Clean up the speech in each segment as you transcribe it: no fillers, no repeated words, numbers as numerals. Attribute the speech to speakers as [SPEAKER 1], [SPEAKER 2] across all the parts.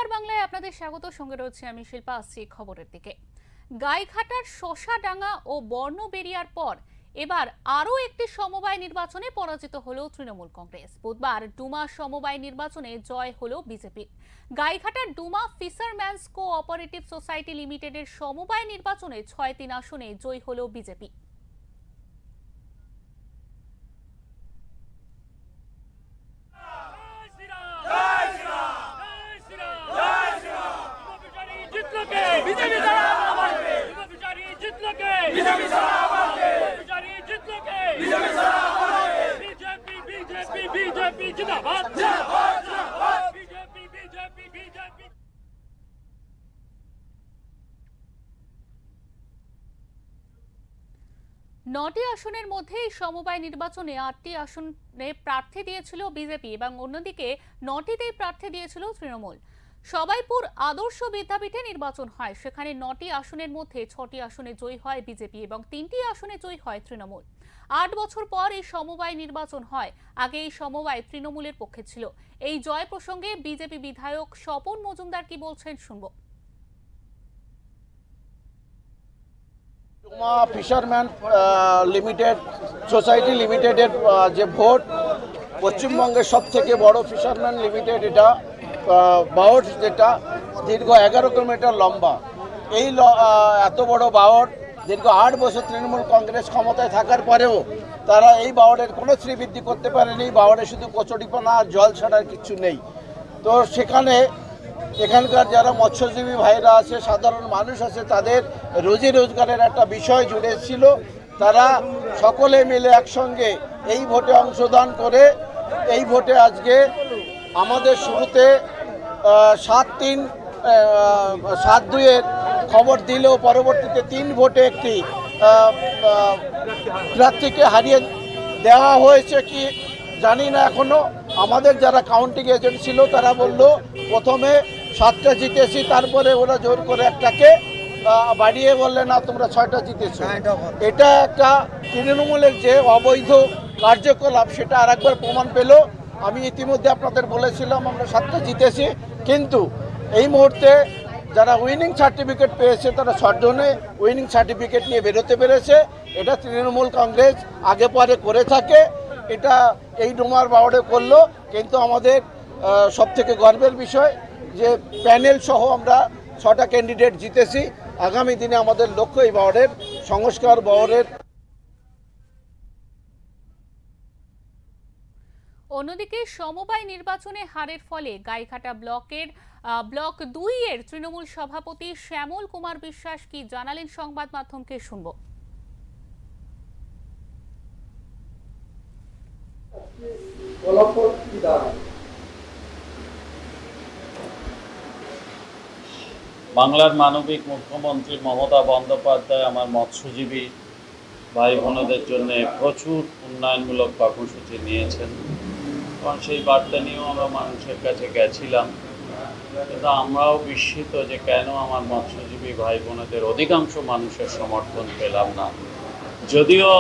[SPEAKER 1] নমস্কার বাংলায় আপনাদের স্বাগত। সঙ্গে রয়েছে আমি শিল্পা। আসছি খবরের দিকে। গাইঘাটার শশাডাঙ্গা ও বর্ণবেরিয়ার পর এবার আরও একটি সমবায় নির্বাচনে পরাজিত হলো তৃণমূল কংগ্রেস। বুধবার ডুমা সমবায় নির্বাচনে জয় হলো বিজেপির। গাইঘাটার ডুমা ফিশারম্যানস কোঅপারেটিভ সোসাইটি লিমিটেডের সমবায় নির্বাচনে ৬টি আসনে জয়ী হলো বিজেপি। নটি আসনের মধ্যে সমবায় নির্বাচনে ৮টি আসনে প্রার্থী দিয়েছিল বিজেপি এবং অন্যদিকে ৯টিতেই প্রার্থী দিয়েছিল তৃণমূল। সবাইপুর আদর্শ বিদ্যাপীঠে নির্বাচন হয়, সেখানে ৯টি আসনের মধ্যে ৬টি আসনে জয়ী হয় বিজেপি এবং ৩টি আসনে জয়ী হয় তৃণমূল। ৮ বছর পর এই সমবায় নির্বাচন হয়। আগে এই সমবায় তৃণমূলের পক্ষে ছিল। এই জয় প্রসঙ্গে বিজেপি বিধায়ক স্বপন মজুমদার কি বলছেন শুনবো।
[SPEAKER 2] ডুমা ফিশারম্যান লিমিটেড সোসাইটি লিমিটেডের যে ভোট, পশ্চিমবঙ্গের সব থেকে বড় ফিশারম্যান লিমিটেড, এটা বাওট যেটা দীর্ঘ 11 কিলোমিটার লম্বা। এই এত বড় বাওট দীর্ঘ 8 বছর তৃণমূল কংগ্রেস ক্ষমতায় থাকার পরেও তারা এই বাওটের কোনো শ্রীবৃদ্ধি করতে পারেনি। বাওটে শুধু কচুরিপানা আর জল ছাড়ার কিছু নেই। তো সেখানে এখানকার যারা মৎস্যজীবী ভাইরা আছে, সাধারণ মানুষ আছে, তাদের রুজি রোজগারের একটা বিষয় জুড়ে ছিল। তারা সকলে মিলে একসঙ্গে এই ভোটে অংশগ্রহণ করে এই ভোটে আজকে আমাদের শুরুতে 7-2-এর খবর দিলেও পরবর্তীতে 3 ভোটে একটি প্রার্থীকে হারিয়ে দেওয়া হয়েছে কি জানি না এখনো। আমাদের যারা কাউন্টিং এজেন্ট ছিল তারা বলল প্রথমে 7টা জিতেছি, তারপরে ওরা জোর করে একটাকে বাড়িয়ে বললে না তোমরা 6টা জিতেছো। এটা একটা তৃণমূলের যে অবৈধ কার্যকলাপ সেটা আরেকবার প্রমাণ পেল। আমি ইতিমধ্যে আপনাদের বলেছিলাম আমরা 7টা জিতেছি, কিন্তু এই মুহূর্তে যারা উইনিং সার্টিফিকেট পেয়েছে তারা 6 জনে উইনিং সার্টিফিকেট নিয়ে বেরোতে পেরেছে। এটা তৃণমূল কংগ্রেস আগে পরে করে থাকে, এটা এই ডুমার বাওড়ে করলো। কিন্তু আমাদের সবথেকে গর্বের বিষয় যে প্যানেল সহ আমরা 6টা ক্যান্ডিডেট জিতেছি। আগামী দিনে আমাদের লক্ষ্য এই বাওড়ের সংস্কার। বাওড়ের
[SPEAKER 1] অন্যদিকে সমবায় নির্বাচনে হারের ফলে গাইঘাটা ব্লক 2-এর তৃণমূল সভাপতি শ্যামল কুমার বিশ্বাস কি জানালেন সংবাদ মাধ্যমকে শুনবো।
[SPEAKER 3] বাংলার মানবিক মুখ্যমন্ত্রী মমতা বন্দ্যোপাধ্যায় আমার মৎস্যজীবী ভাই বোনদের জন্য প্রচুর উন্নয়নমূলক কর্মসূচি নিয়েছেন এবং সেই বার্তা নিয়েও আমরা মানুষের কাছে গেছিলাম। কিন্তু আমরাও বিস্মিত যে কেন আমার মৎস্যজীবী ভাই বোনদের অধিকাংশ মানুষের সমর্থন পেলাম না। যদিও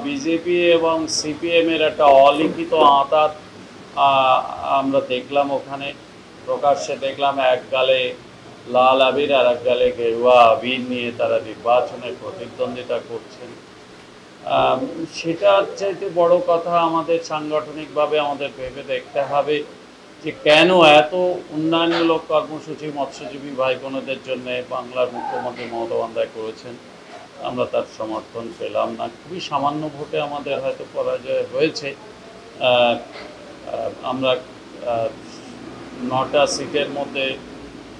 [SPEAKER 3] বিজেপি এবং সিপিএমের একটা অলিখিত আঁতাত আমরা দেখলাম, ওখানে প্রকাশ্যে দেখলাম এক গালে লাল আবির আর এক গালে গেরুয়া আবির নিয়ে তারা নির্বাচনে প্রতিদ্বন্দ্বিতা করছেন। সেটার চাইতে বড় কথা আমাদের সাংগঠনিকভাবে আমাদের ভেবে দেখতে হবে যে কেন এত উন্নয়নমূলক কর্মসূচি মৎস্যজীবী ভাই বোনদের জন্য বাংলার মুখ্যমন্ত্রী মমতা বন্দ্যোপাধ্যায় করেছেন, আমরা তার সমর্থন পেলাম না। খুবই সামান্য ভোটে আমাদের হয়তো পরাজয় হয়েছে। আমরা 9টা সিটের মধ্যে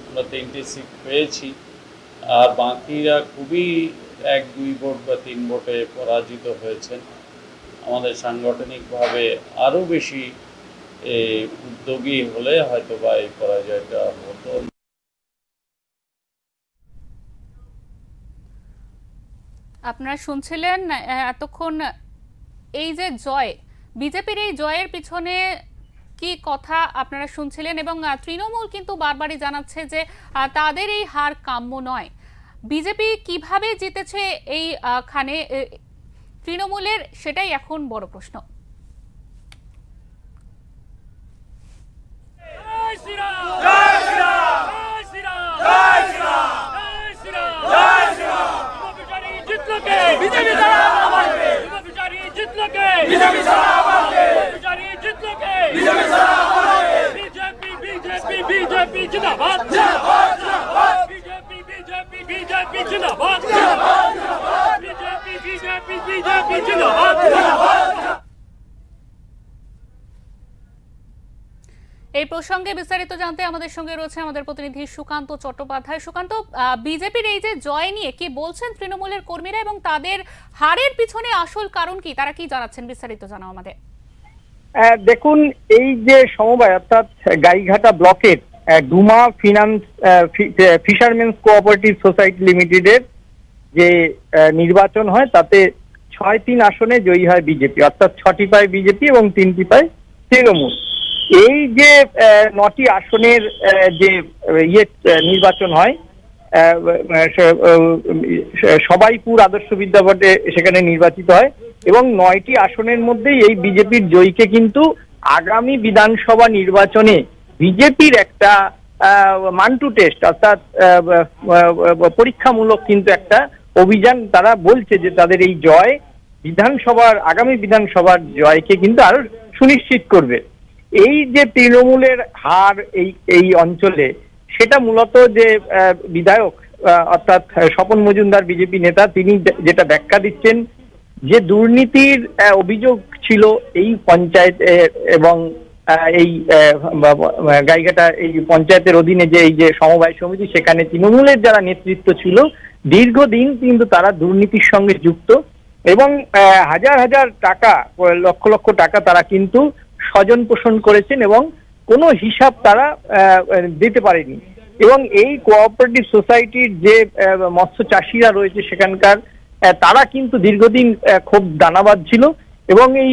[SPEAKER 3] আমরা 3টি সিট পেয়েছি, আর বাকিরা খুবই 1-2 ভোট বা 3 ভোটে পরাজিত হয়েছেন। আমাদের সাংগঠনিকভাবে আরও বেশি উদ্যোগী হলে হয়তো বা এই পরাজয়টা হতো।
[SPEAKER 1] আপনারা শুনছিলেন এতক্ষণ এই যে জয়, বিজেপির এই জয়ের পিছনে কি কথা আপনারা শুনছিলেন এবং তৃণমূল কিন্তু বারবারই জানাচ্ছে যে তাদের এই হার কাম্য নয়। বিজেপি কিভাবে জিতেছে এই খানে তৃণমূলের, সেটাই এখন বড় প্রশ্ন।
[SPEAKER 4] জয় শ্রীরাম।
[SPEAKER 1] এই প্রসঙ্গে বিস্তারিত জানতে আমাদের সঙ্গে রয়েছে আমাদের প্রতিনিধি সুকান্ত চট্টোপাধ্যায়। সুকান্ত, বিজেপির এই যে জয় নিয়ে কি বলছেন তৃণমূলের কর্মীরা এবং তাদের হারের পিছনে আসল কারণ কি, তারা কি জানাচ্ছেন, বিস্তারিত জানাও আমাদের।
[SPEAKER 4] দেখুন, এই যে সমবায় অর্থাৎ গাইঘাটা ব্লকের ডুমা ফিশারম্যানস কোঅপারেটিভ সোসাইটি লিমিটেডের যে নির্বাচন হয় তাতে ৬-৩ আসনে জয়ী হয় বিজেপি, অর্থাৎ ৬টি পায় বিজেপি এবং 3টি পায় তৃণমূল। এই যে ৯টি আসনের যে নির্বাচন হয়, সবাইপুর আদর্শ বিদ্যাপীঠে সেখানে নির্বাচিত হয় এবং ৯টি আসনের মধ্যেই এই বিজেপির জয়ীকে কিন্তু আগামী বিধানসভা নির্বাচনে বিজেপির একটা মানটু টেস্ট অর্থাৎ পরীক্ষামূলক কিন্তু একটা অভিযান, তারা বলছে যে তাদের এই জয় আগামী বিধানসভার জয়কে কিন্তু আরো সুনিশ্চিত করবে। এই যে তৃণমূলের হার এই অঞ্চলে, সেটা মূলত যে বিধায়ক অর্থাৎ স্বপন মজুমদার বিজেপি নেতা, তিনি যেটা ব্যাখ্যা দিচ্ছেন যে দুর্নীতির অভিযোগ ছিল এই পঞ্চায়েত এবং এই গাইঘাটা এই পঞ্চায়েতের অধীনে যে এই যে সমবায় সমিতি, সেখানে তৃণমূলের যারা নেতৃত্ব ছিল দীর্ঘদিন কিন্তু তারা দুর্নীতির সঙ্গে যুক্ত এবং হাজার হাজার টাকা, লক্ষ লক্ষ টাকা তারা কিন্তু স্বজন পোষণ করেছেন এবং কোনো হিসাব তারা দিতে পারেনি। এবং এই কোঅপারেটিভ সোসাইটির যে মৎস্য চাষিরা রয়েছে সেখানকার, তারা কিন্তু দীর্ঘদিন খুব দানাবাদ ছিল এবং এই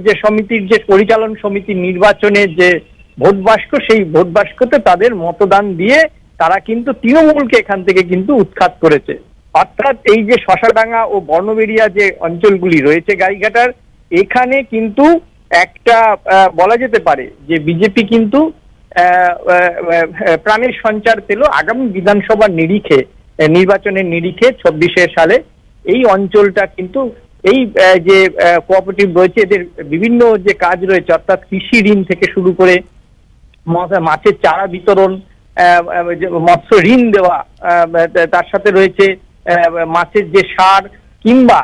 [SPEAKER 4] যে সমিতির যে পরিচালন সমিতির নির্বাচনের যে ভোট বাক্স, সেই ভোট বাক্সতে তাদের মতদান দিয়ে তারা কিন্তু তৃণমূলকে এখান থেকে কিন্তু উৎখাত করেছে। অর্থাৎ এই যে শশাডাঙ্গা ও বর্ণবেড়িয়া যে অঞ্চলগুলি রয়েছে গাইঘাটার, এখানে কিন্তু একটা বলা যেতে পারে যে বিজেপি কিন্তু প্রাণের সঞ্চার পেল আগামী বিধানসভার নির্বাচনের নিরিখে ২৪ সালে। এই অঞ্চলটা কিন্তু এই যে কোঅপারেটিভ রয়েছে, এদের বিভিন্ন যে কাজ রয়েছে অর্থাৎ কৃষি ঋণ থেকে শুরু করে মাছের চারা বিতরণ, মৎস্য ঋণ দেওয়া, তার সাথে রয়েছে মাছের যে সার কিংবা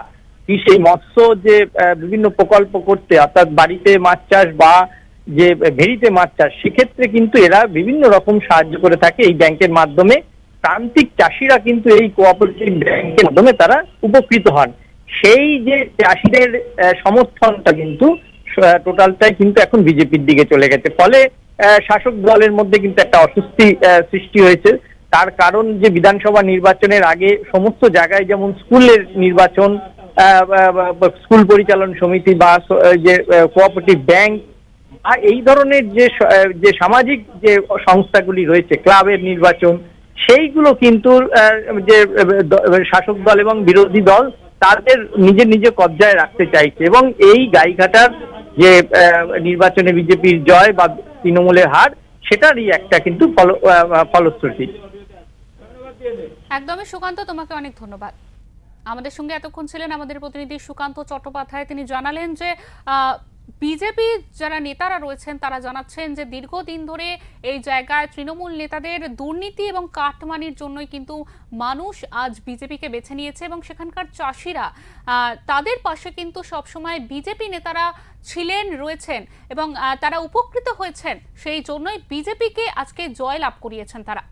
[SPEAKER 4] সেই মৎস্য যে বিভিন্ন প্রকল্প করতে, অর্থাৎ বাড়িতে মাছ চাষ বা যে ভেড়িতে মাছ চাষ, সেক্ষেত্রে কিন্তু এরা বিভিন্ন রকম সাহায্য করে থাকে এই ব্যাংকের মাধ্যমে। প্রান্তিক চাষিরা কিন্তু এই কোঅপারেটিভ ব্যাংকের মাধ্যমে তারা উপকৃত হন। সেই যে চাষিদের সমর্থনটা কিন্তু টোটালটাই কিন্তু এখন বিজেপির দিকে চলে গেছে, ফলে শাসক দলের মধ্যে কিন্তু একটা অস্বস্তি সৃষ্টি হয়েছে। তার কারণ যে বিধানসভা নির্বাচনের আগে সমস্ত জায়গায় যেমন স্কুলের নির্বাচন, স্কুল পরিচালন সমিতি বা যে কোঅপারেটিভ ব্যাংক বা এই ধরনের যে সামাজিক যে সংস্থাগুলি রয়েছে, ক্লাবের নির্বাচন, সেইগুলো কিন্তু যে শাসক দল এবং বিরোধী দল তাদের নিজে কবজায় রাখতে চাইছে এবং এই গাইঘাটার যে নির্বাচনে বিজেপির জয় বা তৃণমূলের হার, সেটারই একটা কিন্তু ফলশ্রুতি।
[SPEAKER 1] একদমই সুকান্ত, তোমাকে অনেক ধন্যবাদ। আমাদের সঙ্গে এতক্ষণ ছিলেন আমাদের প্রতিনিধি সুকান্ত চট্টোপাধ্যায়। তিনি জানালেন যে বিজেপি যারা নেতারা রয়েছেন তারা জানাচ্ছেন যে দীর্ঘদিন ধরে এই জায়গায় তৃণমূল নেতাদের দুর্নীতি এবং কাটমানির জন্যই কিন্তু মানুষ আজ বিজেপিকে বেছে নিয়েছে এবং সেখানকার চাষিরা তাদের পাশে কিন্তু সবসময় বিজেপি নেতারা ছিলেন, রয়েছেন এবং তারা উপকৃত হয়েছেন। সেই জন্যই বিজেপিকে আজকে জয় লাভ করিয়েছেন তারা।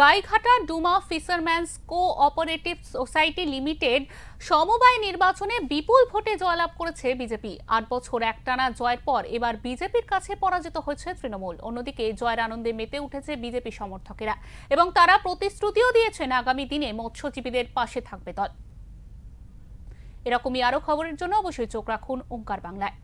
[SPEAKER 1] Gaighata Duma fishermen's cooperative society limited সমবায় নির্বাচনে বিপুল ভোটে জয়লাভ করেছে বিজেপি। ৮ বছর একটানা জয়ের পর এবার বিজেপির কাছে পরাজিত হয়েছে তৃণমূল। অন্যদিকে জয়ের আনন্দে মেতে উঠেছে বিজেপি সমর্থকেরা এবং তারা প্রতিশ্রুতিও দিয়েছেন আগামী দিনে মৎস্যজীবীদের পাশে থাকবে দল। এরকমই আরো খবরের জন্য অবশ্যই চোখ রাখুন ওঙ্কার বাংলায়।